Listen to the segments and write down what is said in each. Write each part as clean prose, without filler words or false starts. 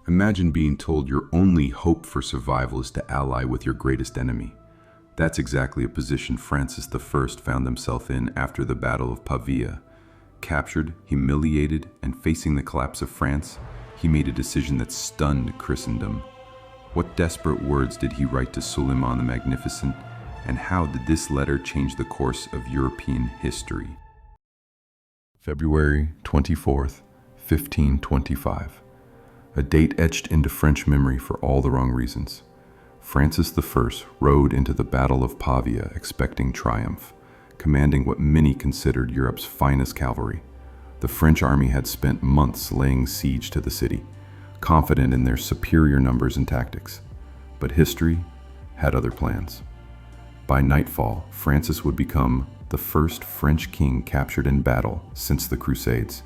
Imagine being told your only hope for survival is to ally with your greatest enemy. That's exactly a position Francis I found himself in after the Battle of Pavia. Captured, humiliated, and facing the collapse of France, he made a decision that stunned Christendom. What desperate words did he write to Suleiman the Magnificent, and how did this letter change the course of European history? February 24th, 1525. A date etched into French memory for all the wrong reasons. Francis I rode into the Battle of Pavia expecting triumph, commanding what many considered Europe's finest cavalry. The French army had spent months laying siege to the city, confident in their superior numbers and tactics. But history had other plans. By nightfall, Francis would become the first French king captured in battle since the Crusades.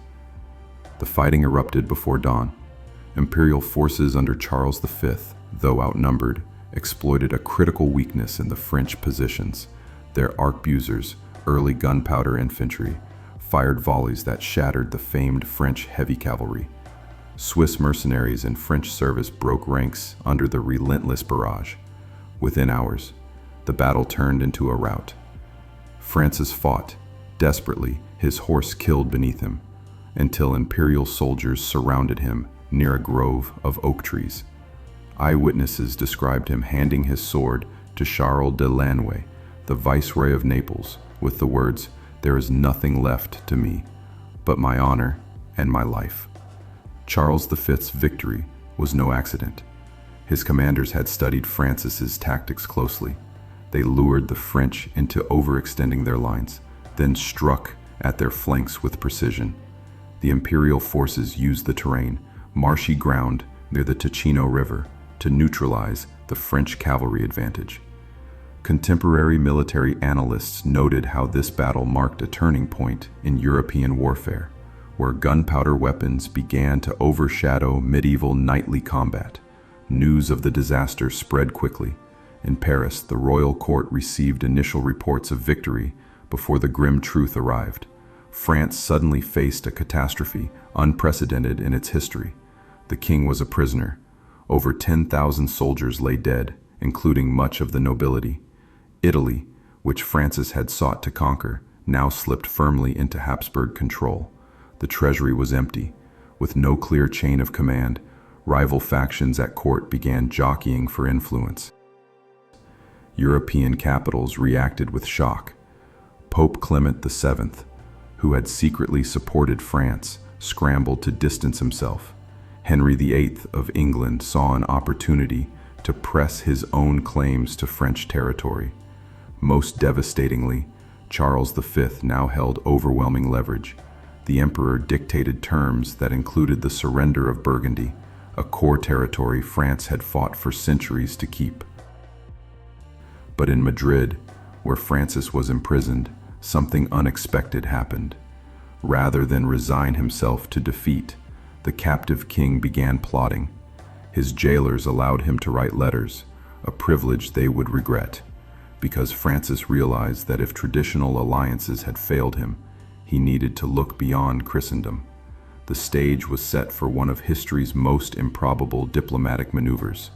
The fighting erupted before dawn. Imperial forces under Charles V, though outnumbered, exploited a critical weakness in the French positions. Their arquebusiers, early gunpowder infantry, fired volleys that shattered the famed French heavy cavalry. Swiss mercenaries in French service broke ranks under the relentless barrage. Within hours, the battle turned into a rout. Francis fought, desperately, his horse killed beneath him, until Imperial soldiers surrounded him near a grove of oak trees. Eyewitnesses described him handing his sword to Charles de Lannoy, the Viceroy of Naples, with the words, "There is nothing left to me but my honor and my life." Charles V's victory was no accident. His commanders had studied Francis's tactics closely. They lured the French into overextending their lines, then struck at their flanks with precision. The imperial forces used the terrain, marshy ground near the Ticino River, to neutralize the French cavalry advantage. Contemporary military analysts noted how this battle marked a turning point in European warfare, where gunpowder weapons began to overshadow medieval knightly combat. News of the disaster spread quickly. In Paris, the royal court received initial reports of victory before the grim truth arrived. France suddenly faced a catastrophe unprecedented in its history. The king was a prisoner. Over 10,000 soldiers lay dead, including much of the nobility. Italy, which Francis had sought to conquer, now slipped firmly into Habsburg control. The treasury was empty. With no clear chain of command, rival factions at court began jockeying for influence. European capitals reacted with shock. Pope Clement VII, who had secretly supported France, scrambled to distance himself. Henry VIII of England saw an opportunity to press his own claims to French territory. Most devastatingly, Charles V now held overwhelming leverage. The emperor dictated terms that included the surrender of Burgundy, a core territory France had fought for centuries to keep. But in Madrid, where Francis was imprisoned, something unexpected happened. Rather than resign himself to defeat, the captive king began plotting. His jailers allowed him to write letters, a privilege they would regret, because Francis realized that if traditional alliances had failed him, he needed to look beyond Christendom. The stage was set for one of history's most improbable diplomatic maneuvers.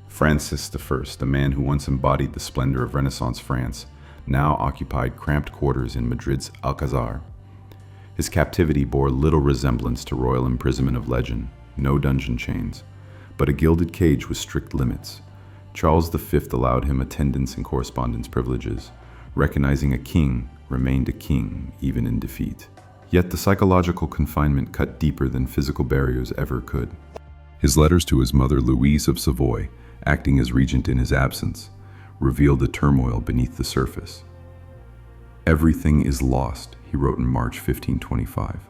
Francis I, the man who once embodied the splendor of Renaissance France, now occupied cramped quarters in Madrid's Alcazar. His captivity bore little resemblance to royal imprisonment of legend, no dungeon chains, but a gilded cage with strict limits. Charles V allowed him attendance and correspondence privileges, recognizing a king remained a king even in defeat. Yet the psychological confinement cut deeper than physical barriers ever could. His letters to his mother Louise of Savoy, acting as regent in his absence, revealed the turmoil beneath the surface. "Everything is lost," he wrote in March 1525,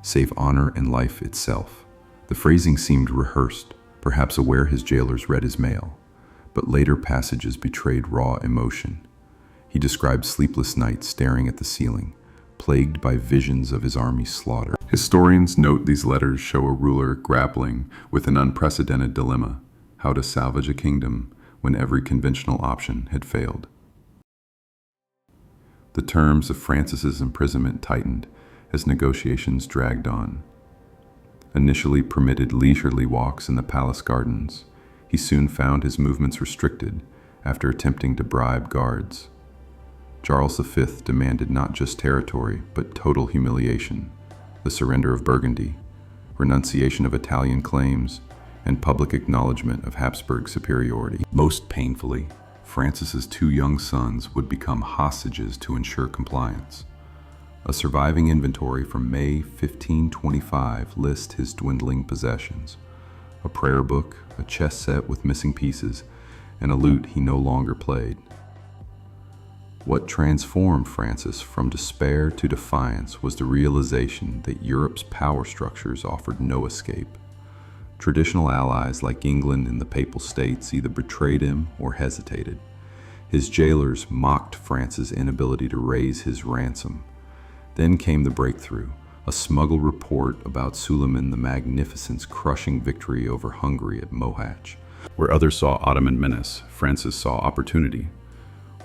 "save honor and life itself." The phrasing seemed rehearsed, perhaps aware his jailers read his mail, but later passages betrayed raw emotion. He described sleepless nights staring at the ceiling, plagued by visions of his army's slaughter. Historians note these letters show a ruler grappling with an unprecedented dilemma: how to salvage a kingdom when every conventional option had failed. The terms of Francis's imprisonment tightened as negotiations dragged on. Initially permitted leisurely walks in the palace gardens, he soon found his movements restricted after attempting to bribe guards. Charles V demanded not just territory, but total humiliation, the surrender of Burgundy, renunciation of Italian claims, and public acknowledgement of Habsburg superiority. Most painfully, Francis's two young sons would become hostages to ensure compliance. A surviving inventory from May 1525 lists his dwindling possessions: a prayer book, a chess set with missing pieces, and a lute he no longer played. What transformed Francis from despair to defiance was the realization that Europe's power structures offered no escape. Traditional allies like England and the Papal States either betrayed him or hesitated. His jailers mocked France's inability to raise his ransom. Then came the breakthrough, a smuggled report about Suleiman the Magnificent's crushing victory over Hungary at Mohacs. Where others saw Ottoman menace, Francis saw opportunity.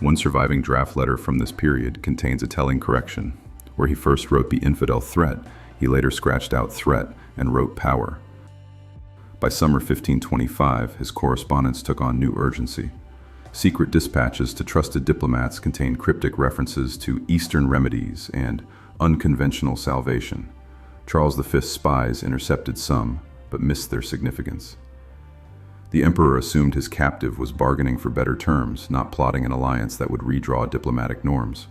One surviving draft letter from this period contains a telling correction. Where he first wrote the infidel threat, he later scratched out threat and wrote power. By summer 1525, his correspondence took on new urgency. Secret dispatches to trusted diplomats contained cryptic references to Eastern remedies and unconventional salvation. Charles V's spies intercepted some, but missed their significance. The emperor assumed his captive was bargaining for better terms, not plotting an alliance that would redraw diplomatic norms.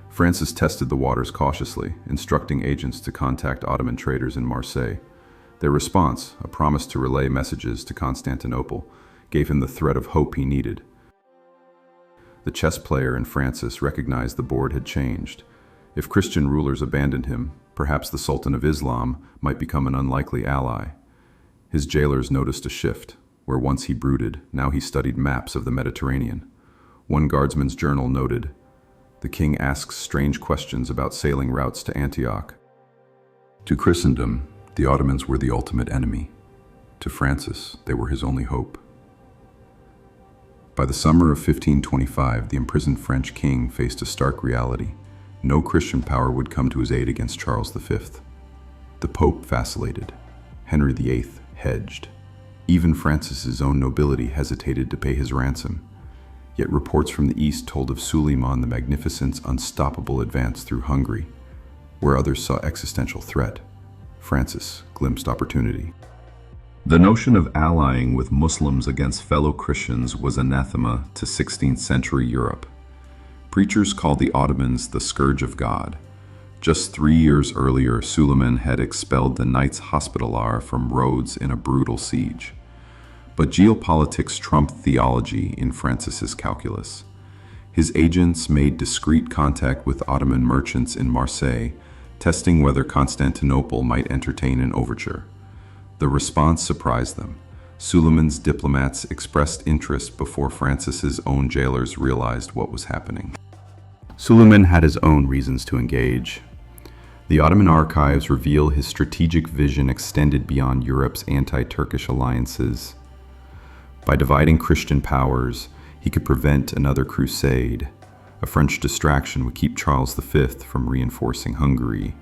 Francis tested the waters cautiously, instructing agents to contact Ottoman traders in Marseille. Their response, a promise to relay messages to Constantinople, gave him the thread of hope he needed. The chess player in Francis recognized the board had changed. If Christian rulers abandoned him, perhaps the Sultan of Islam might become an unlikely ally. His jailers noticed a shift. Where once he brooded, now he studied maps of the Mediterranean. One guardsman's journal noted, "The king asks strange questions about sailing routes to Antioch." To Christendom, the Ottomans were the ultimate enemy. To Francis, they were his only hope. By the summer of 1525, the imprisoned French king faced a stark reality. No Christian power would come to his aid against Charles V. The Pope vacillated. Henry VIII hedged. Even Francis's own nobility hesitated to pay his ransom. Yet reports from the east told of Suleiman the Magnificent's unstoppable advance through Hungary. Where others saw existential threat, Francis glimpsed opportunity. The notion of allying with Muslims against fellow Christians was anathema to 16th century Europe. Preachers called the Ottomans the scourge of God. Just 3 years earlier, Suleiman had expelled the Knights Hospitaller from Rhodes in a brutal siege. But geopolitics trumped theology in Francis's calculus. His agents made discreet contact with Ottoman merchants in Marseille, testing whether Constantinople might entertain an overture. The response surprised them. Suleiman's diplomats expressed interest before Francis's own jailers realized what was happening. Suleiman had his own reasons to engage. The Ottoman archives reveal his strategic vision extended beyond Europe's anti-Turkish alliances. By dividing Christian powers, he could prevent another crusade. A French distraction would keep Charles V from reinforcing Hungary.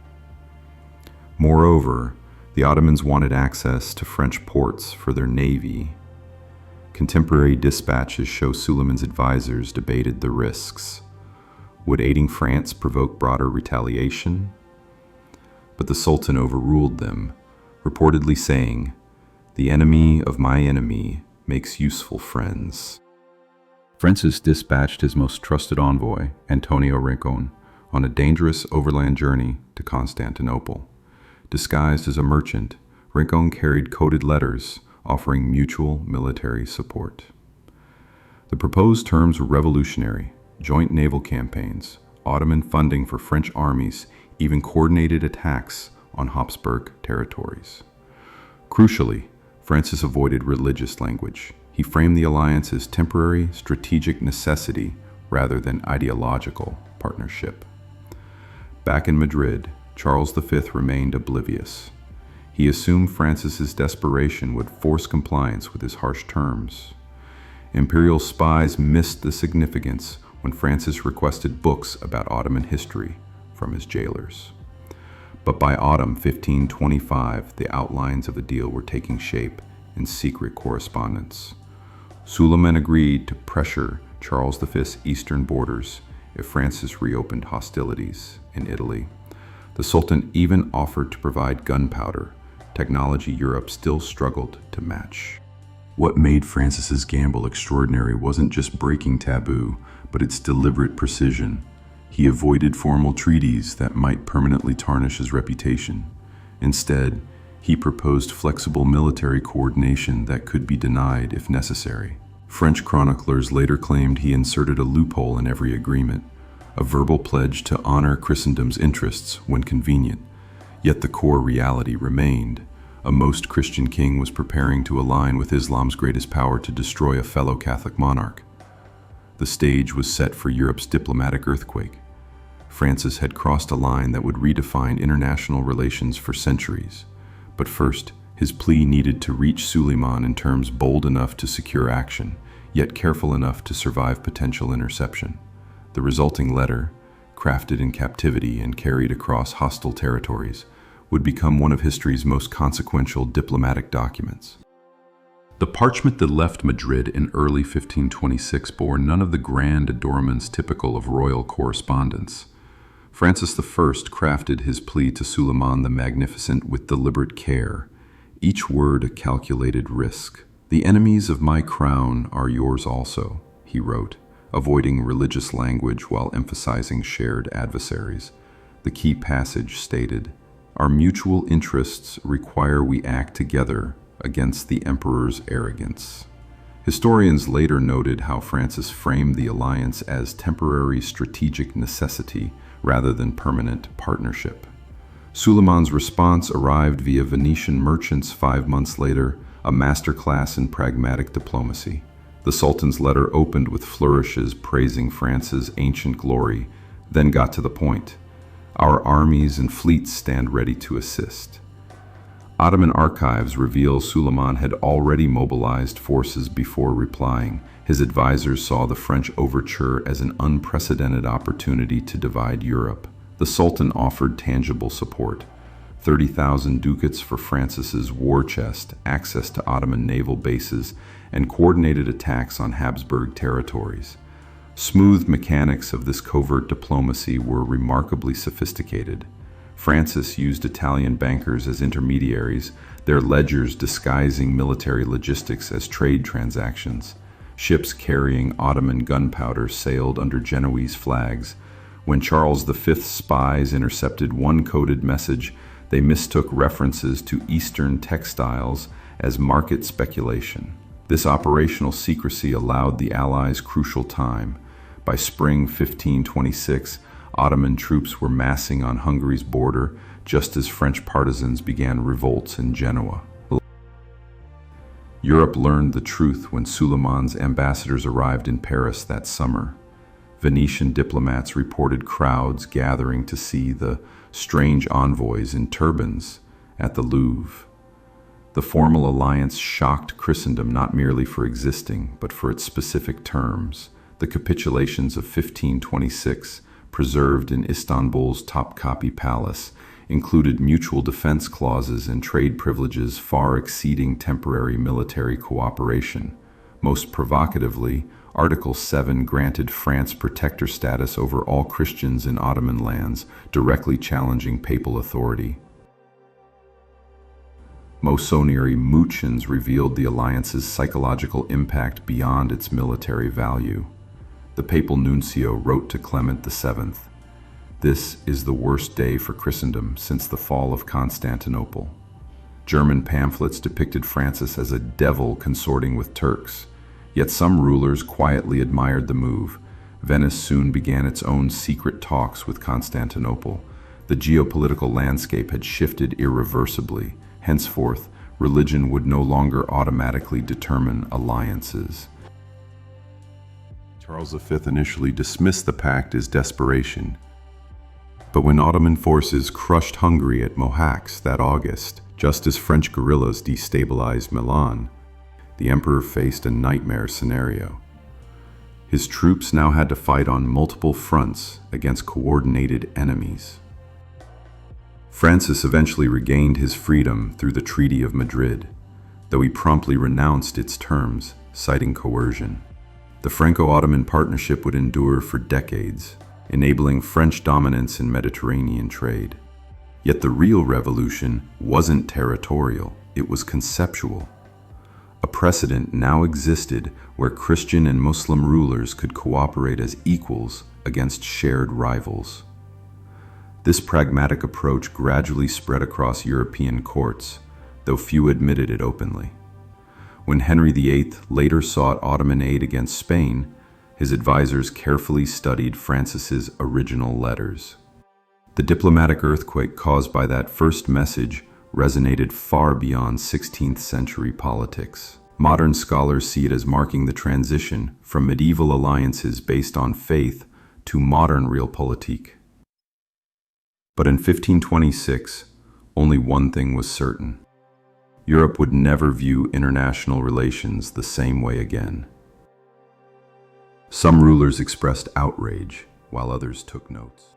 Moreover, the Ottomans wanted access to French ports for their navy. Contemporary dispatches show Suleiman's advisors debated the risks. Would aiding France provoke broader retaliation? But the Sultan overruled them, reportedly saying, "The enemy of my enemy makes useful friends." Francis dispatched his most trusted envoy, Antonio Rincon, on a dangerous overland journey to Constantinople. Disguised as a merchant, Rincon carried coded letters offering mutual military support. The proposed terms were revolutionary: joint naval campaigns, Ottoman funding for French armies, even coordinated attacks on Habsburg territories. Crucially, Francis avoided religious language. He framed the alliance as temporary strategic necessity rather than ideological partnership. Back in Madrid, Charles V remained oblivious. He assumed Francis's desperation would force compliance with his harsh terms. Imperial spies missed the significance when Francis requested books about Ottoman history from his jailers. But by autumn 1525, the outlines of a deal were taking shape in secret correspondence. Suleiman agreed to pressure Charles V's eastern borders if Francis reopened hostilities in Italy. The Sultan even offered to provide gunpowder, technology Europe still struggled to match. What made Francis's gamble extraordinary wasn't just breaking taboo, but its deliberate precision. He avoided formal treaties that might permanently tarnish his reputation. Instead, he proposed flexible military coordination that could be denied if necessary. French chroniclers later claimed he inserted a loophole in every agreement, a verbal pledge to honor Christendom's interests when convenient. Yet the core reality remained. A most Christian king was preparing to align with Islam's greatest power to destroy a fellow Catholic monarch. The stage was set for Europe's diplomatic earthquake. Francis had crossed a line that would redefine international relations for centuries. But first, his plea needed to reach Suleiman in terms bold enough to secure action, yet careful enough to survive potential interception. The resulting letter, crafted in captivity and carried across hostile territories, would become one of history's most consequential diplomatic documents. The parchment that left Madrid in early 1526 bore none of the grand adornments typical of royal correspondence. Francis I crafted his plea to Suleiman the Magnificent with deliberate care, each word a calculated risk. "The enemies of my crown are yours also," he wrote, avoiding religious language while emphasizing shared adversaries. The key passage stated, "Our mutual interests require we act together against the emperor's arrogance." Historians later noted how Francis framed the alliance as temporary strategic necessity rather than permanent partnership. Suleiman's response arrived via Venetian merchants 5 months later, a masterclass in pragmatic diplomacy. The Sultan's letter opened with flourishes praising France's ancient glory, then got to the point. "Our armies and fleets stand ready to assist." Ottoman archives reveal Suleiman had already mobilized forces before replying. His advisors saw the French overture as an unprecedented opportunity to divide Europe. The Sultan offered tangible support: 30,000 ducats for Francis's war chest, access to Ottoman naval bases, and coordinated attacks on Habsburg territories. Smooth mechanics of this covert diplomacy were remarkably sophisticated. Francis used Italian bankers as intermediaries, their ledgers disguising military logistics as trade transactions. Ships carrying Ottoman gunpowder sailed under Genoese flags. When Charles V's spies intercepted one coded message, they mistook references to Eastern textiles as market speculation. This operational secrecy allowed the Allies crucial time. By spring 1526, Ottoman troops were massing on Hungary's border just as French partisans began revolts in Genoa. Europe learned the truth when Suleiman's ambassadors arrived in Paris that summer. Venetian diplomats reported crowds gathering to see the strange envoys in turbans at the Louvre. The formal alliance shocked Christendom not merely for existing, but for its specific terms. The capitulations of 1526, preserved in Istanbul's Topkapi Palace, included mutual defense clauses and trade privileges far exceeding temporary military cooperation. Most provocatively, Article 7 granted France protector status over all Christians in Ottoman lands, directly challenging papal authority. Mausonery Muchins revealed the alliance's psychological impact beyond its military value. The papal nuncio wrote to Clement VII, "This is the worst day for Christendom since the fall of Constantinople." German pamphlets depicted Francis as a devil consorting with Turks, yet some rulers quietly admired the move. Venice soon began its own secret talks with Constantinople. The geopolitical landscape had shifted irreversibly. Henceforth, religion would no longer automatically determine alliances. Charles V initially dismissed the pact as desperation. But when Ottoman forces crushed Hungary at Mohacs that August, just as French guerrillas destabilized Milan, the emperor faced a nightmare scenario. His troops now had to fight on multiple fronts against coordinated enemies. Francis eventually regained his freedom through the Treaty of Madrid, though he promptly renounced its terms, citing coercion. The Franco-Ottoman partnership would endure for decades, enabling French dominance in Mediterranean trade. Yet the real revolution wasn't territorial, it was conceptual. A precedent now existed where Christian and Muslim rulers could cooperate as equals against shared rivals. This pragmatic approach gradually spread across European courts, though few admitted it openly. When Henry VIII later sought Ottoman aid against Spain, his advisors carefully studied Francis's original letters. The diplomatic earthquake caused by that first message resonated far beyond 16th century politics. Modern scholars see it as marking the transition from medieval alliances based on faith to modern realpolitik. But in 1526, only one thing was certain. Europe would never view international relations the same way again. Some rulers expressed outrage, while others took notes.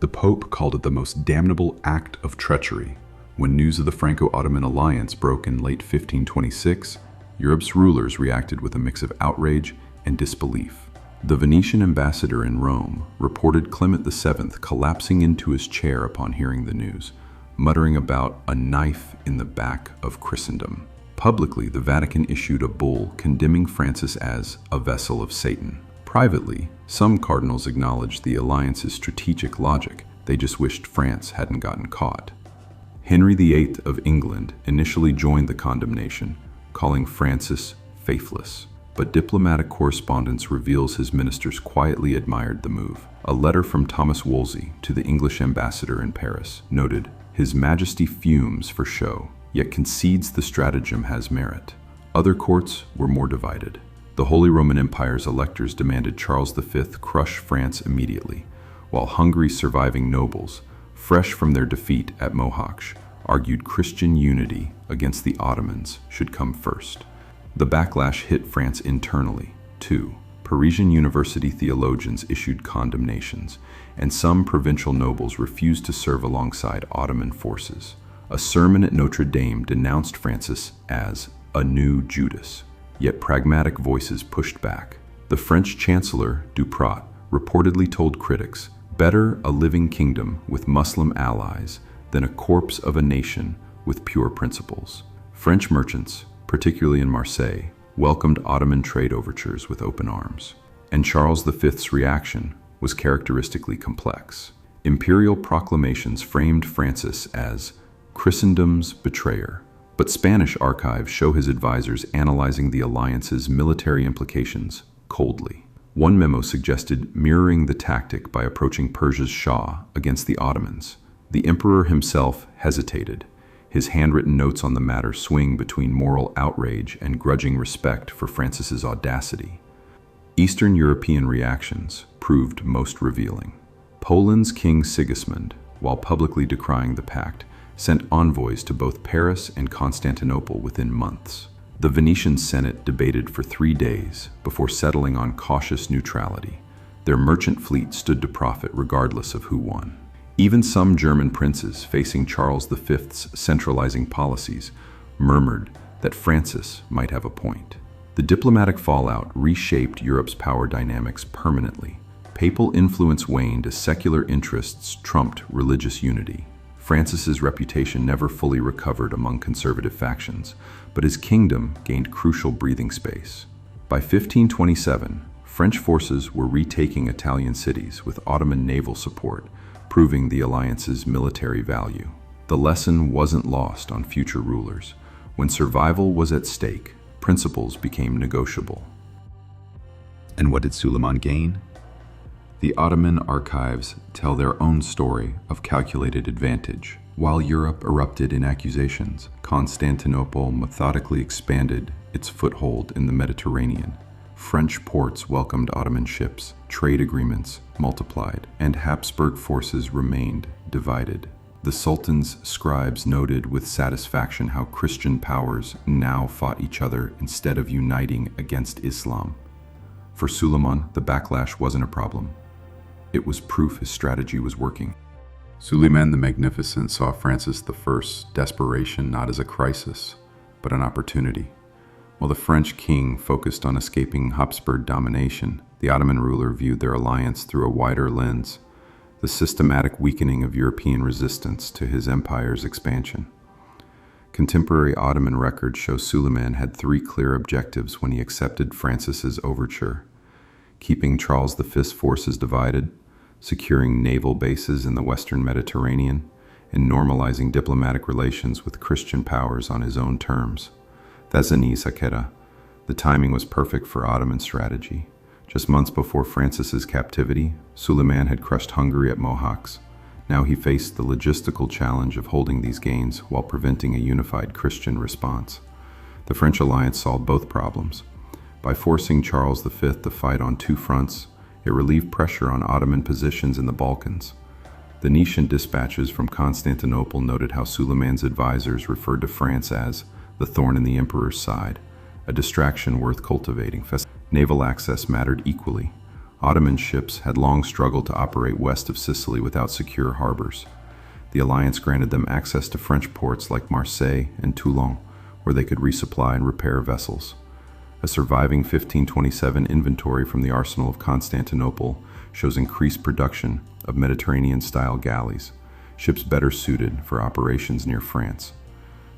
The Pope called it the most damnable act of treachery. When news of the Franco-Ottoman alliance broke in late 1526, Europe's rulers reacted with a mix of outrage and disbelief. The Venetian ambassador in Rome reported Clement VII collapsing into his chair upon hearing the news, muttering about a knife in the back of Christendom. Publicly, the Vatican issued a bull condemning Francis as a vessel of Satan. Privately, some cardinals acknowledged the alliance's strategic logic. They just wished France hadn't gotten caught. Henry VIII of England initially joined the condemnation, calling Francis faithless. But diplomatic correspondence reveals his ministers quietly admired the move. A letter from Thomas Wolsey to the English ambassador in Paris noted, "His Majesty fumes for show, yet concedes the stratagem has merit." Other courts were more divided. The Holy Roman Empire's electors demanded Charles V crush France immediately, while Hungary's surviving nobles, fresh from their defeat at Mohacs, argued Christian unity against the Ottomans should come first. The backlash hit France internally, too. Parisian university theologians issued condemnations, and some provincial nobles refused to serve alongside Ottoman forces. A sermon at Notre Dame denounced Francis as a new Judas, yet pragmatic voices pushed back. The French Chancellor, Duprat, reportedly told critics, "Better a living kingdom with Muslim allies than a corpse of a nation with pure principles." French merchants, particularly in Marseille, welcomed Ottoman trade overtures with open arms. And Charles V's reaction was characteristically complex. Imperial proclamations framed Francis as Christendom's betrayer, but Spanish archives show his advisors analyzing the alliance's military implications coldly. One memo suggested mirroring the tactic by approaching Persia's Shah against the Ottomans. The emperor himself hesitated. His handwritten notes on the matter swing between moral outrage and grudging respect for Francis's audacity. Eastern European reactions proved most revealing. Poland's King Sigismund, while publicly decrying the pact, sent envoys to both Paris and Constantinople within months. The Venetian Senate debated for 3 days before settling on cautious neutrality. Their merchant fleet stood to profit regardless of who won. Even some German princes facing Charles V's centralizing policies murmured that Francis might have a point. The diplomatic fallout reshaped Europe's power dynamics permanently. Papal influence waned as secular interests trumped religious unity. Francis's reputation never fully recovered among conservative factions, but his kingdom gained crucial breathing space. By 1527, French forces were retaking Italian cities with Ottoman naval support, proving the alliance's military value. The lesson wasn't lost on future rulers. When survival was at stake, principles became negotiable. And what did Suleiman gain? The Ottoman archives tell their own story of calculated advantage. While Europe erupted in accusations, Constantinople methodically expanded its foothold in the Mediterranean. French ports welcomed Ottoman ships, trade agreements multiplied, and Habsburg forces remained divided. The Sultan's scribes noted with satisfaction how Christian powers now fought each other instead of uniting against Islam. For Suleiman, the backlash wasn't a problem. It was proof his strategy was working. Suleiman the Magnificent saw Francis I's desperation not as a crisis, but an opportunity. While the French king focused on escaping Habsburg domination, the Ottoman ruler viewed their alliance through a wider lens, the systematic weakening of European resistance to his empire's expansion. Contemporary Ottoman records show Suleiman had three clear objectives when he accepted Francis's overture: keeping Charles V's forces divided, securing naval bases in the Western Mediterranean, and normalizing diplomatic relations with Christian powers on his own terms. The timing was perfect for Ottoman strategy. Just months before Francis's captivity, Suleiman had crushed Hungary at Mohacs. Now he faced the logistical challenge of holding these gains while preventing a unified Christian response. The French alliance solved both problems. By forcing Charles V to fight on two fronts, it relieved pressure on Ottoman positions in the Balkans. The Venetian dispatches from Constantinople noted how Suleiman's advisors referred to France as the thorn in the emperor's side, a distraction worth cultivating. Naval access mattered equally. Ottoman ships had long struggled to operate west of Sicily without secure harbors. The alliance granted them access to French ports like Marseille and Toulon, where they could resupply and repair vessels. A surviving 1527 inventory from the arsenal of Constantinople shows increased production of Mediterranean-style galleys, ships better suited for operations near France.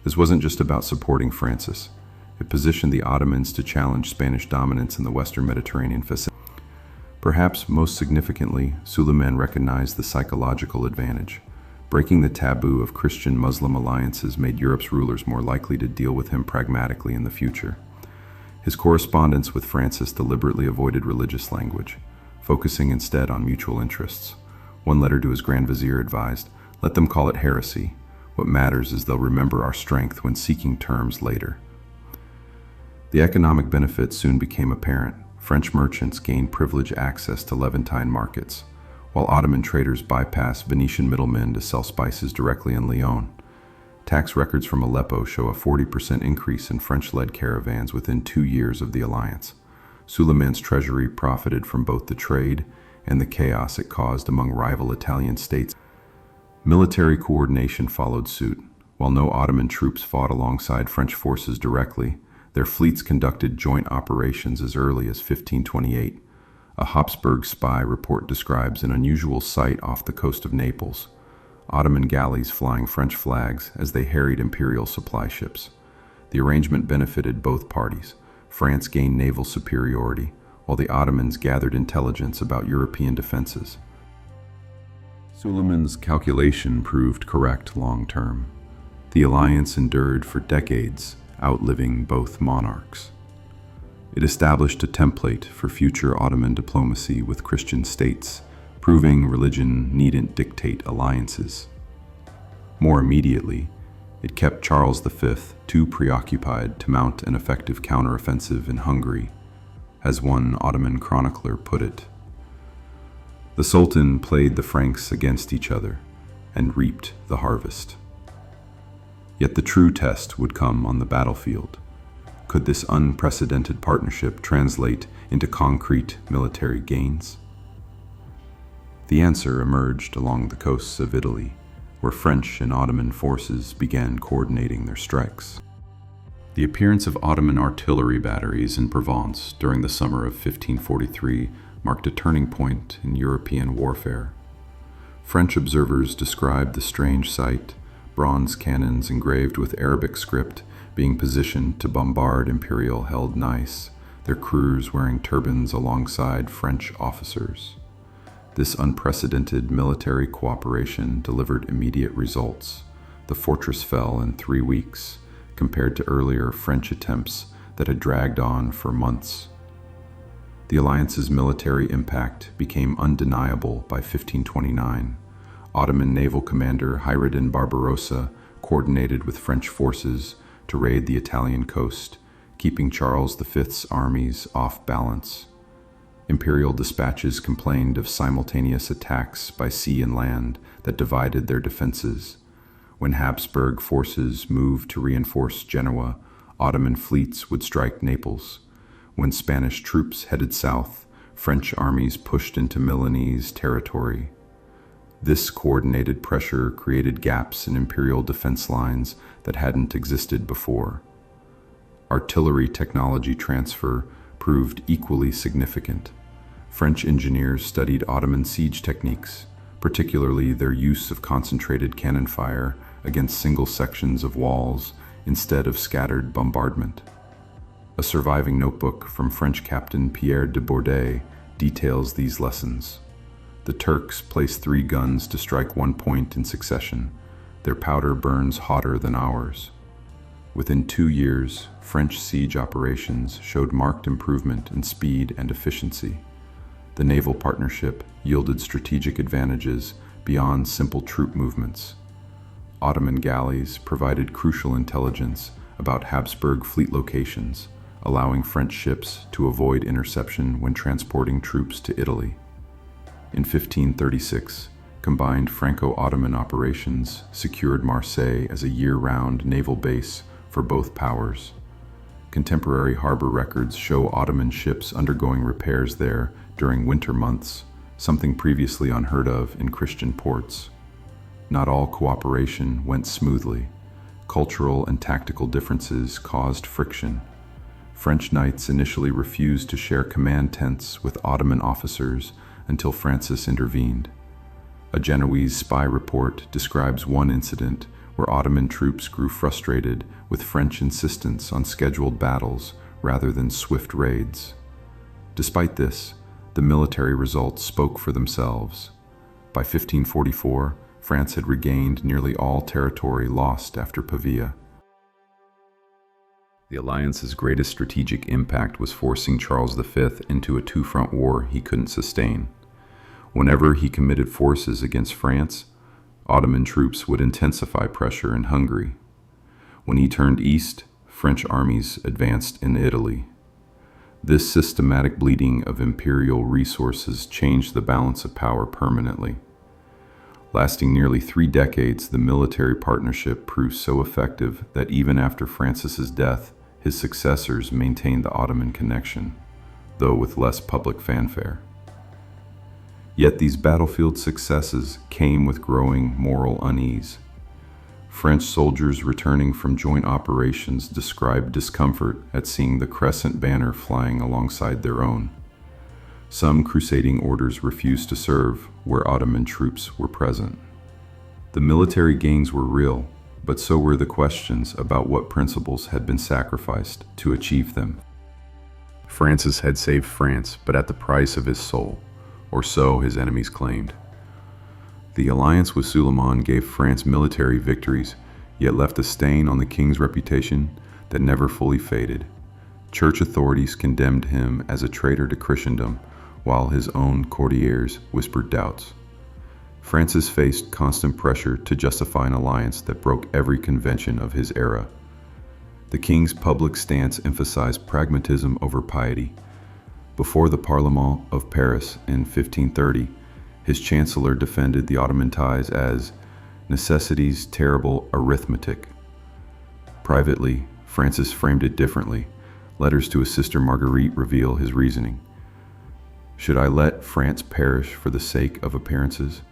This wasn't just about supporting Francis. It positioned the Ottomans to challenge Spanish dominance in the Western Mediterranean vicinity. Perhaps most significantly, Suleiman recognized the psychological advantage. Breaking the taboo of Christian-Muslim alliances made Europe's rulers more likely to deal with him pragmatically in the future. His correspondence with Francis deliberately avoided religious language, focusing instead on mutual interests. One letter to his Grand Vizier advised, "Let them call it heresy. What matters is they'll remember our strength when seeking terms later." The economic benefits soon became apparent. French merchants gained privileged access to Levantine markets, while Ottoman traders bypassed Venetian middlemen to sell spices directly in Lyon. Tax records from Aleppo show a 40% increase in French-led caravans within 2 years of the alliance. Suleiman's treasury profited from both the trade and the chaos it caused among rival Italian states. Military coordination followed suit. While no Ottoman troops fought alongside French forces directly, their fleets conducted joint operations as early as 1528. A Habsburg spy report describes an unusual sight off the coast of Naples: Ottoman galleys flying French flags as they harried imperial supply ships. The arrangement benefited both parties. France gained naval superiority, while the Ottomans gathered intelligence about European defenses. Suleiman's calculation proved correct long-term. The alliance endured for decades, outliving both monarchs. It established a template for future Ottoman diplomacy with Christian states, proving religion needn't dictate alliances. More immediately, it kept Charles V too preoccupied to mount an effective counteroffensive in Hungary. As one Ottoman chronicler put it, "The Sultan played the Franks against each other and reaped the harvest." Yet the true test would come on the battlefield. Could this unprecedented partnership translate into concrete military gains? The answer emerged along the coasts of Italy, where French and Ottoman forces began coordinating their strikes. The appearance of Ottoman artillery batteries in Provence during the summer of 1543 marked a turning point in European warfare. French observers described the strange sight: bronze cannons engraved with Arabic script being positioned to bombard imperial-held Nice, their crews wearing turbans alongside French officers. This unprecedented military cooperation delivered immediate results. The fortress fell in 3 weeks, compared to earlier French attempts that had dragged on for months. The alliance's military impact became undeniable by 1529. Ottoman naval commander Hayreddin Barbarossa coordinated with French forces to raid the Italian coast, keeping Charles V's armies off balance. Imperial dispatches complained of simultaneous attacks by sea and land that divided their defenses. When Habsburg forces moved to reinforce Genoa, Ottoman fleets would strike Naples. When Spanish troops headed south, French armies pushed into Milanese territory. This coordinated pressure created gaps in imperial defense lines that hadn't existed before. Artillery technology transfer proved equally significant. French engineers studied Ottoman siege techniques, particularly their use of concentrated cannon fire against single sections of walls instead of scattered bombardment. A surviving notebook from French captain Pierre de Bourdet details these lessons. The Turks place 3 guns to strike one point in succession. Their powder burns hotter than ours. Within 2 years, French siege operations showed marked improvement in speed and efficiency. The naval partnership yielded strategic advantages beyond simple troop movements. Ottoman galleys provided crucial intelligence about Habsburg fleet locations, allowing French ships to avoid interception when transporting troops to Italy. In 1536, combined Franco-Ottoman operations secured Marseille as a year-round naval base for both powers. Contemporary harbor records show Ottoman ships undergoing repairs there during winter months, something previously unheard of in Christian ports. Not all cooperation went smoothly. Cultural and tactical differences caused friction. French knights initially refused to share command tents with Ottoman officers until Francis intervened. A Genoese spy report describes one incident where Ottoman troops grew frustrated with French insistence on scheduled battles rather than swift raids. Despite this, the military results spoke for themselves. By 1544, France had regained nearly all territory lost after Pavia. The alliance's greatest strategic impact was forcing Charles V into a two-front war he couldn't sustain. Whenever he committed forces against France, Ottoman troops would intensify pressure in Hungary. When he turned east, French armies advanced in Italy. This systematic bleeding of imperial resources changed the balance of power permanently. Lasting nearly 3 decades, the military partnership proved so effective that even after Francis's death, his successors maintained the Ottoman connection, though with less public fanfare. Yet these battlefield successes came with growing moral unease. French soldiers returning from joint operations described discomfort at seeing the crescent banner flying alongside their own. Some crusading orders refused to serve where Ottoman troops were present. The military gains were real, but so were the questions about what principles had been sacrificed to achieve them. Francis had saved France, but at the price of his soul, or so his enemies claimed. The alliance with Suleiman gave France military victories, yet left a stain on the king's reputation that never fully faded. Church authorities condemned him as a traitor to Christendom, while his own courtiers whispered doubts. Francis faced constant pressure to justify an alliance that broke every convention of his era. The king's public stance emphasized pragmatism over piety. Before the Parlement of Paris in 1530, his chancellor defended the Ottoman ties as necessity's terrible arithmetic. Privately, Francis framed it differently. Letters to his sister Marguerite reveal his reasoning. Should I let France perish for the sake of appearances?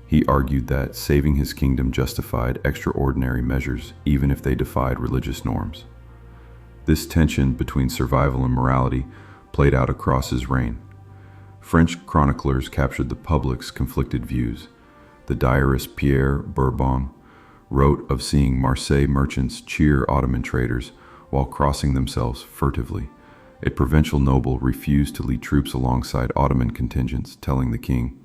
He argued that saving his kingdom justified extraordinary measures, even if they defied religious norms. This tension between survival and morality played out across his reign. French chroniclers captured the public's conflicted views. The diarist Pierre Bourbon wrote of seeing Marseille merchants cheer Ottoman traders while crossing themselves furtively. A provincial noble refused to lead troops alongside Ottoman contingents, telling the king,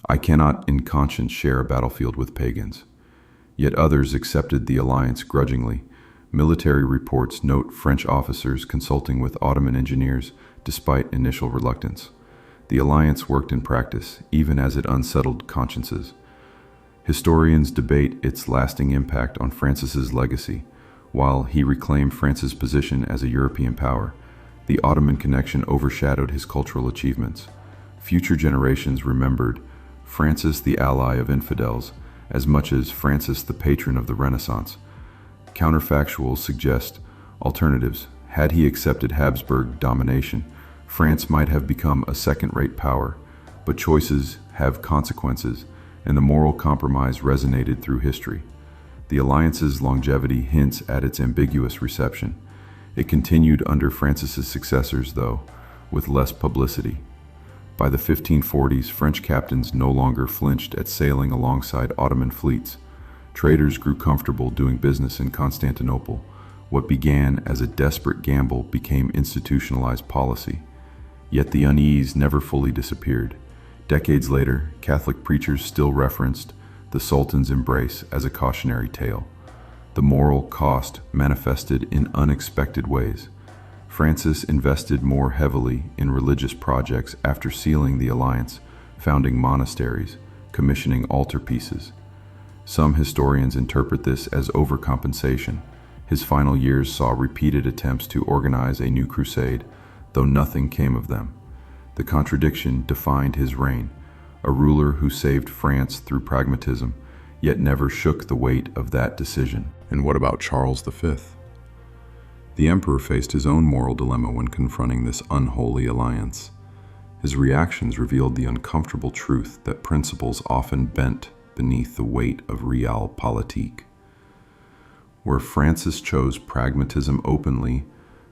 "I cannot in conscience share a battlefield with pagans." Yet others accepted the alliance grudgingly. Military reports note French officers consulting with Ottoman engineers despite initial reluctance. The alliance worked in practice, even as it unsettled consciences. Historians debate its lasting impact on Francis's legacy. While he reclaimed France's position as a European power, the Ottoman connection overshadowed his cultural achievements. Future generations remembered Francis the ally of infidels as much as Francis the patron of the Renaissance. Counterfactuals suggest alternatives. Had he accepted Habsburg domination, France might have become a second-rate power, but choices have consequences, and the moral compromise resonated through history. The alliance's longevity hints at its ambiguous reception. It continued under Francis's successors, though, with less publicity. By the 1540s, French captains no longer flinched at sailing alongside Ottoman fleets. Traders grew comfortable doing business in Constantinople. What began as a desperate gamble became institutionalized policy. Yet the unease never fully disappeared. Decades later, Catholic preachers still referenced the Sultan's embrace as a cautionary tale. The moral cost manifested in unexpected ways. Francis invested more heavily in religious projects after sealing the alliance, founding monasteries, commissioning altarpieces. Some historians interpret this as overcompensation. His final years saw repeated attempts to organize a new crusade, though nothing came of them. The contradiction defined his reign, a ruler who saved France through pragmatism, yet never shook the weight of that decision. And what about Charles V? The emperor faced his own moral dilemma when confronting this unholy alliance. His reactions revealed the uncomfortable truth that principles often bent beneath the weight of realpolitik. Where Francis chose pragmatism openly,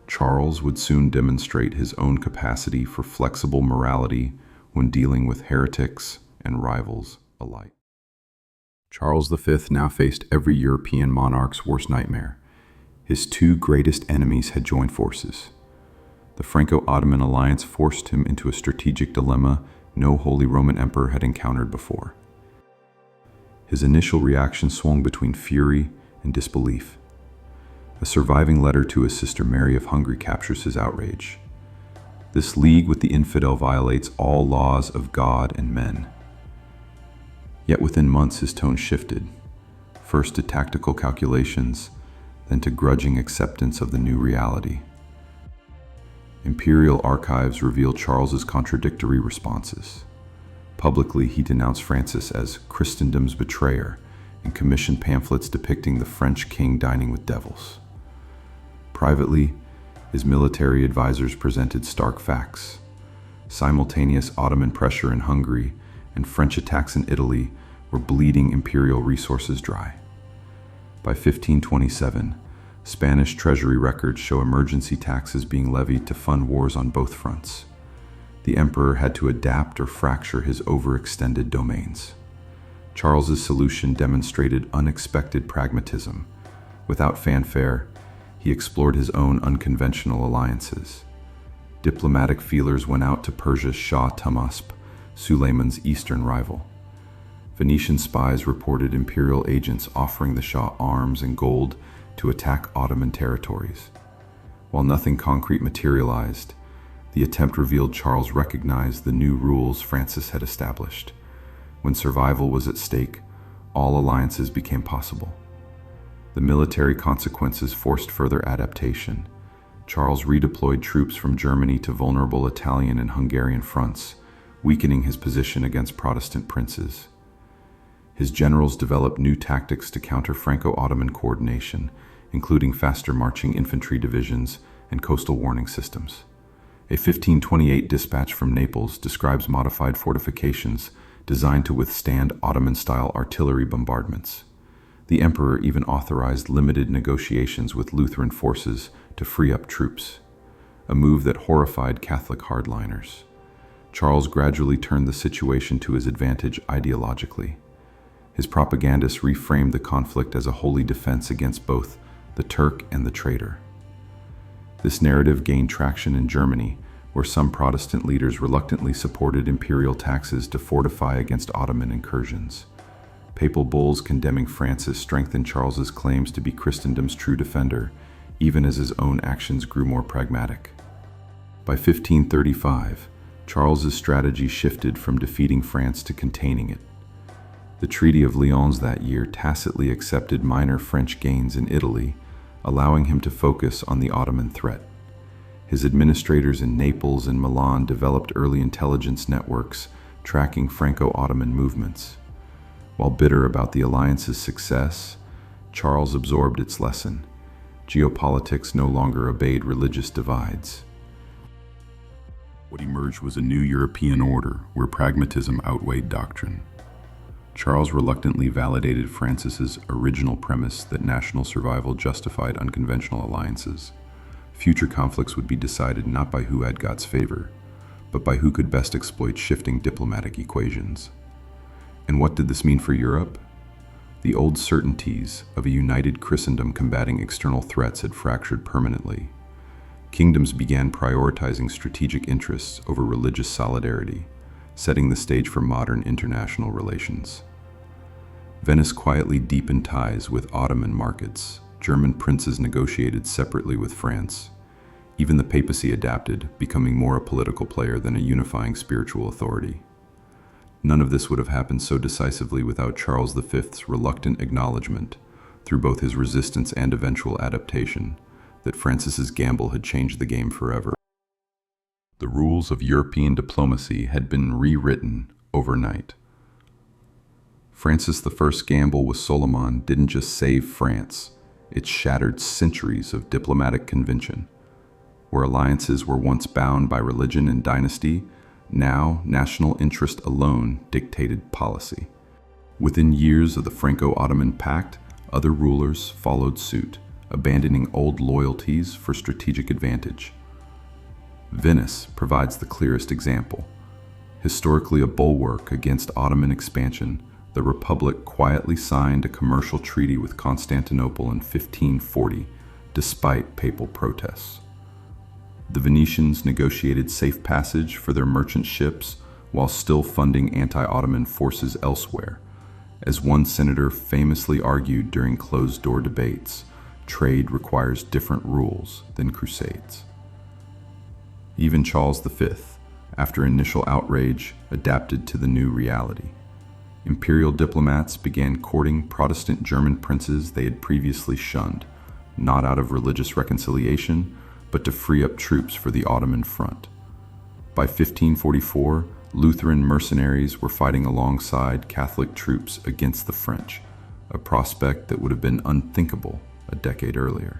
Charles would soon demonstrate his own capacity for flexible morality when dealing with heretics and rivals alike. Charles V now faced every European monarch's worst nightmare. His two greatest enemies had joined forces. The Franco-Ottoman alliance forced him into a strategic dilemma no Holy Roman Emperor had encountered before. His initial reaction swung between fury and disbelief. A surviving letter to his sister Mary of Hungary captures his outrage. This league with the infidel violates all laws of God and men. Yet within months his tone shifted, first to tactical calculations, then to grudging acceptance of the new reality. Imperial archives reveal Charles's contradictory responses. Publicly, he denounced Francis as Christendom's betrayer and commissioned pamphlets depicting the French king dining with devils. Privately, his military advisors presented stark facts. Simultaneous Ottoman pressure in Hungary and French attacks in Italy were bleeding imperial resources dry. By 1527, Spanish treasury records show emergency taxes being levied to fund wars on both fronts. The emperor had to adapt or fracture his overextended domains. Charles's solution demonstrated unexpected pragmatism. Without fanfare, he explored his own unconventional alliances. Diplomatic feelers went out to Persia's Shah Tahmasp, Suleiman's eastern rival. Venetian spies reported imperial agents offering the Shah arms and gold to attack Ottoman territories. While nothing concrete materialized, the attempt revealed Charles recognized the new rules Francis had established. When survival was at stake, all alliances became possible. The military consequences forced further adaptation. Charles redeployed troops from Germany to vulnerable Italian and Hungarian fronts, weakening his position against Protestant princes. His generals developed new tactics to counter Franco-Ottoman coordination, including faster marching infantry divisions and coastal warning systems. A 1528 dispatch from Naples describes modified fortifications designed to withstand Ottoman-style artillery bombardments. The emperor even authorized limited negotiations with Lutheran forces to free up troops, a move that horrified Catholic hardliners. Charles gradually turned the situation to his advantage ideologically. His propagandists reframed the conflict as a holy defense against both the Turk and the traitor. This narrative gained traction in Germany, where some Protestant leaders reluctantly supported imperial taxes to fortify against Ottoman incursions. Papal bulls condemning Francis strengthened Charles's claims to be Christendom's true defender, even as his own actions grew more pragmatic. By 1535, Charles's strategy shifted from defeating France to containing it. The Treaty of Lyons that year tacitly accepted minor French gains in Italy, allowing him to focus on the Ottoman threat. His administrators in Naples and Milan developed early intelligence networks tracking Franco-Ottoman movements. While bitter about the alliance's success, Charles absorbed its lesson. Geopolitics no longer obeyed religious divides. What emerged was a new European order where pragmatism outweighed doctrine. Charles reluctantly validated Francis's original premise that national survival justified unconventional alliances. Future conflicts would be decided not by who had God's favor, but by who could best exploit shifting diplomatic equations. And what did this mean for Europe? The old certainties of a united Christendom combating external threats had fractured permanently. Kingdoms began prioritizing strategic interests over religious solidarity, setting the stage for modern international relations. Venice quietly deepened ties with Ottoman markets. German princes negotiated separately with France. Even the papacy adapted, becoming more a political player than a unifying spiritual authority. None of this would have happened so decisively without Charles V's reluctant acknowledgement, through both his resistance and eventual adaptation, that Francis's gamble had changed the game forever. The rules of European diplomacy had been rewritten overnight. Francis I's gamble with Suleiman didn't just save France, it shattered centuries of diplomatic convention. Where alliances were once bound by religion and dynasty, now national interest alone dictated policy. Within years of the Franco-Ottoman pact, other rulers followed suit, abandoning old loyalties for strategic advantage. Venice provides the clearest example. Historically a bulwark against Ottoman expansion, the Republic quietly signed a commercial treaty with Constantinople in 1540, despite papal protests. The Venetians negotiated safe passage for their merchant ships while still funding anti-Ottoman forces elsewhere. As one senator famously argued during closed-door debates, trade requires different rules than crusades. Even Charles V, after initial outrage, adapted to the new reality. Imperial diplomats began courting Protestant German princes they had previously shunned, not out of religious reconciliation, but to free up troops for the Ottoman front. By 1544, Lutheran mercenaries were fighting alongside Catholic troops against the French, a prospect that would have been unthinkable a decade earlier.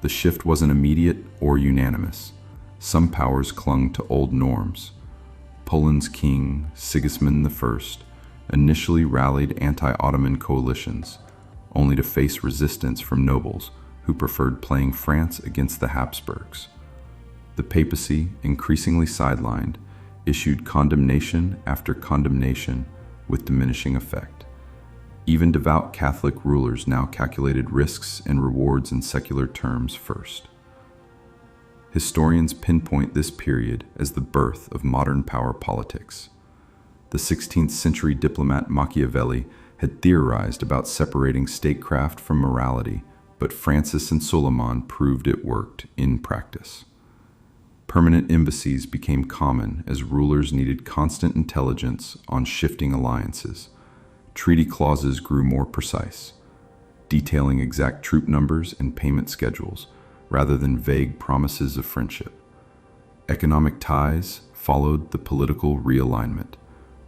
The shift wasn't immediate or unanimous. Some powers clung to old norms. Poland's king, Sigismund I, initially rallied anti-Ottoman coalitions, only to face resistance from nobles who preferred playing France against the Habsburgs. The papacy, increasingly sidelined, issued condemnation after condemnation with diminishing effect. Even devout Catholic rulers now calculated risks and rewards in secular terms first. Historians pinpoint this period as the birth of modern power politics. The 16th century diplomat Machiavelli had theorized about separating statecraft from morality, but Francis and Suleiman proved it worked in practice. Permanent embassies became common as rulers needed constant intelligence on shifting alliances. Treaty clauses grew more precise, detailing exact troop numbers and payment schedules, rather than vague promises of friendship. Economic ties followed the political realignment.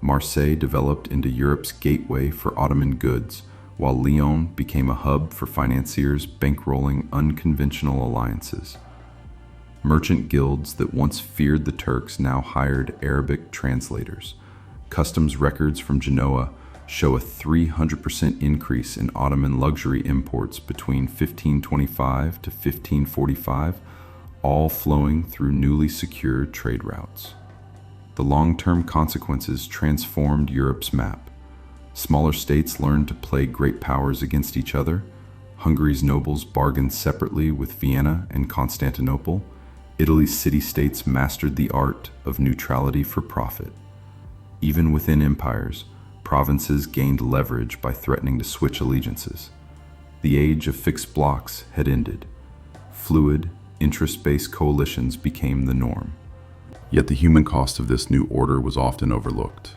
Marseille developed into Europe's gateway for Ottoman goods, while Lyon became a hub for financiers bankrolling unconventional alliances. Merchant guilds that once feared the Turks now hired Arabic translators. Customs records from Genoa show a 300% increase in Ottoman luxury imports between 1525 to 1545, all flowing through newly secured trade routes. The long-term consequences transformed Europe's map. Smaller states learned to play great powers against each other. Hungary's nobles bargained separately with Vienna and Constantinople. Italy's city-states mastered the art of neutrality for profit. Even within empires, provinces gained leverage by threatening to switch allegiances. The age of fixed blocks had ended. Fluid, interest-based coalitions became the norm. Yet the human cost of this new order was often overlooked.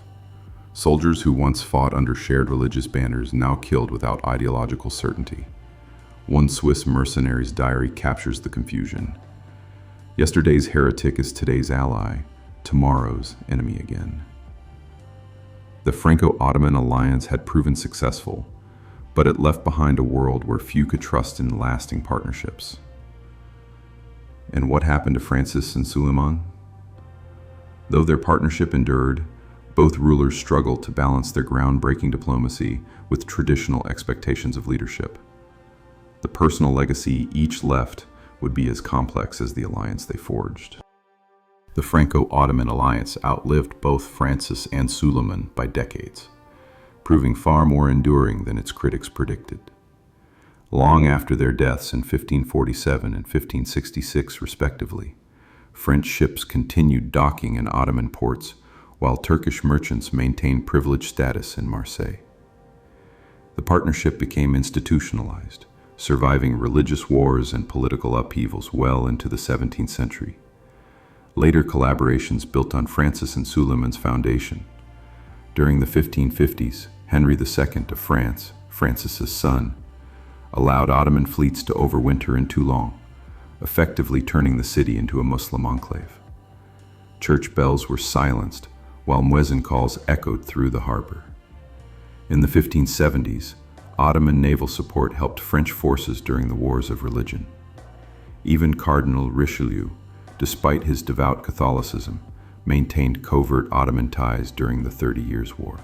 Soldiers who once fought under shared religious banners now killed without ideological certainty. One Swiss mercenary's diary captures the confusion. Yesterday's heretic is today's ally, tomorrow's enemy again. The Franco-Ottoman alliance had proven successful, but it left behind a world where few could trust in lasting partnerships. And what happened to Francis and Suleiman? Though their partnership endured, Both rulers struggled to balance their groundbreaking diplomacy with traditional expectations of leadership. The personal legacy each left would be as complex as the alliance they forged. The Franco-Ottoman alliance outlived both Francis and Suleiman by decades, proving far more enduring than its critics predicted. Long after their deaths in 1547 and 1566 respectively, French ships continued docking in Ottoman ports, while Turkish merchants maintained privileged status in Marseille. The partnership became institutionalized, surviving religious wars and political upheavals well into the 17th century. Later collaborations built on Francis and Suleiman's foundation. During the 1550s, Henry II of France, Francis's son, allowed Ottoman fleets to overwinter in Toulon, effectively turning the city into a Muslim enclave. Church bells were silenced, while muezzin calls echoed through the harbor. In the 1570s, Ottoman naval support helped French forces during the Wars of Religion. Even Cardinal Richelieu, despite his devout Catholicism, maintained covert Ottoman ties during the 30 Years' War.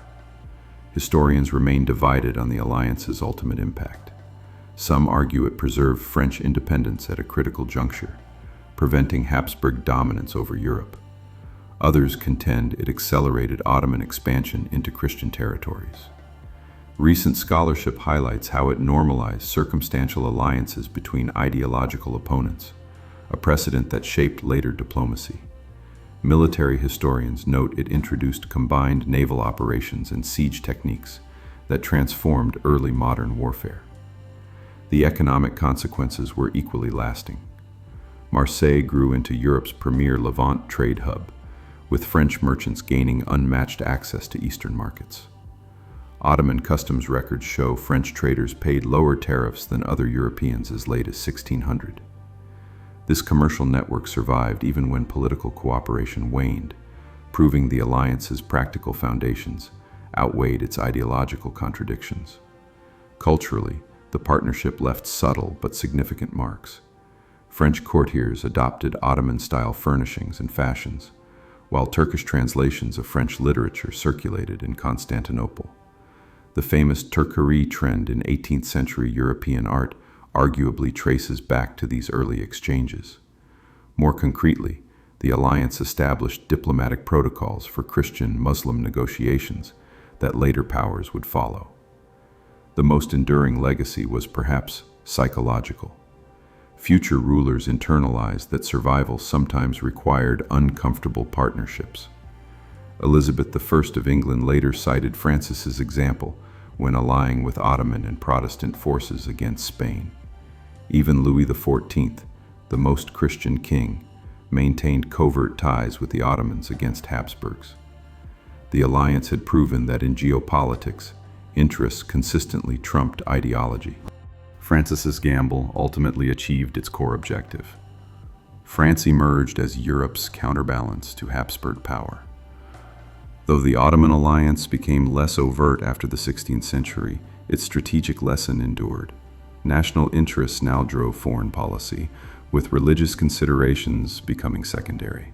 Historians remain divided on the alliance's ultimate impact. Some argue it preserved French independence at a critical juncture, preventing Habsburg dominance over Europe. Others contend it accelerated Ottoman expansion into Christian territories. Recent scholarship highlights how it normalized circumstantial alliances between ideological opponents, a precedent that shaped later diplomacy. Military historians note it introduced combined naval operations and siege techniques that transformed early modern warfare. The economic consequences were equally lasting. Marseille grew into Europe's premier Levant trade hub, with French merchants gaining unmatched access to Eastern markets. Ottoman customs records show French traders paid lower tariffs than other Europeans as late as 1600. This commercial network survived even when political cooperation waned, proving the alliance's practical foundations outweighed its ideological contradictions. Culturally, the partnership left subtle but significant marks. French courtiers adopted Ottoman-style furnishings and fashions, while Turkish translations of French literature circulated in Constantinople. The famous Turquerie trend in 18th century European art arguably traces back to these early exchanges. More concretely, the alliance established diplomatic protocols for Christian-Muslim negotiations that later powers would follow. The most enduring legacy was perhaps psychological. Future rulers internalized that survival sometimes required uncomfortable partnerships. Elizabeth I of England later cited Francis's example when allying with Ottoman and Protestant forces against Spain. Even Louis XIV, the most Christian king, maintained covert ties with the Ottomans against Habsburgs. The alliance had proven that in geopolitics, interests consistently trumped ideology. Francis's gamble ultimately achieved its core objective. France emerged as Europe's counterbalance to Habsburg power. Though the Ottoman alliance became less overt after the 16th century, its strategic lesson endured. National interests now drove foreign policy, with religious considerations becoming secondary.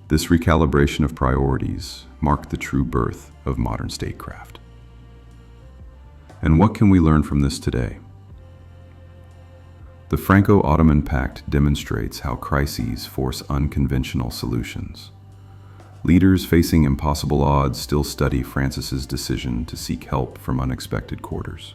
This recalibration of priorities marked the true birth of modern statecraft. And what can we learn from this today? The Franco-Ottoman Pact demonstrates how crises force unconventional solutions. Leaders facing impossible odds still study Francis's decision to seek help from unexpected quarters.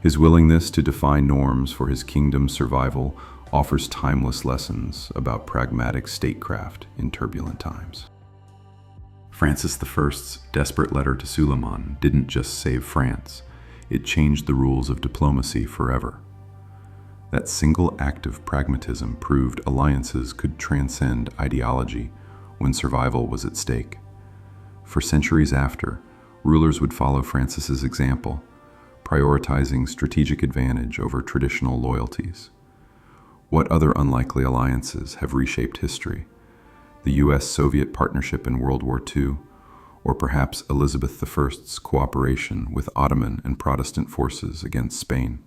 His willingness to define norms for his kingdom's survival offers timeless lessons about pragmatic statecraft in turbulent times. Francis I's desperate letter to Suleiman didn't just save France, it changed the rules of diplomacy forever. That single act of pragmatism proved alliances could transcend ideology when survival was at stake. For centuries after, rulers would follow Francis's example, prioritizing strategic advantage over traditional loyalties. What other unlikely alliances have reshaped history? The US-Soviet partnership in World War II, or perhaps Elizabeth I's cooperation with Ottoman and Protestant forces against Spain?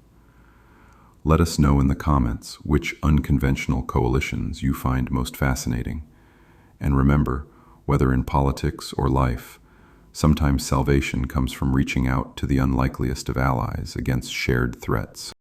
Let us know in the comments which unconventional coalitions you find most fascinating. And remember, whether in politics or life, sometimes salvation comes from reaching out to the unlikeliest of allies against shared threats.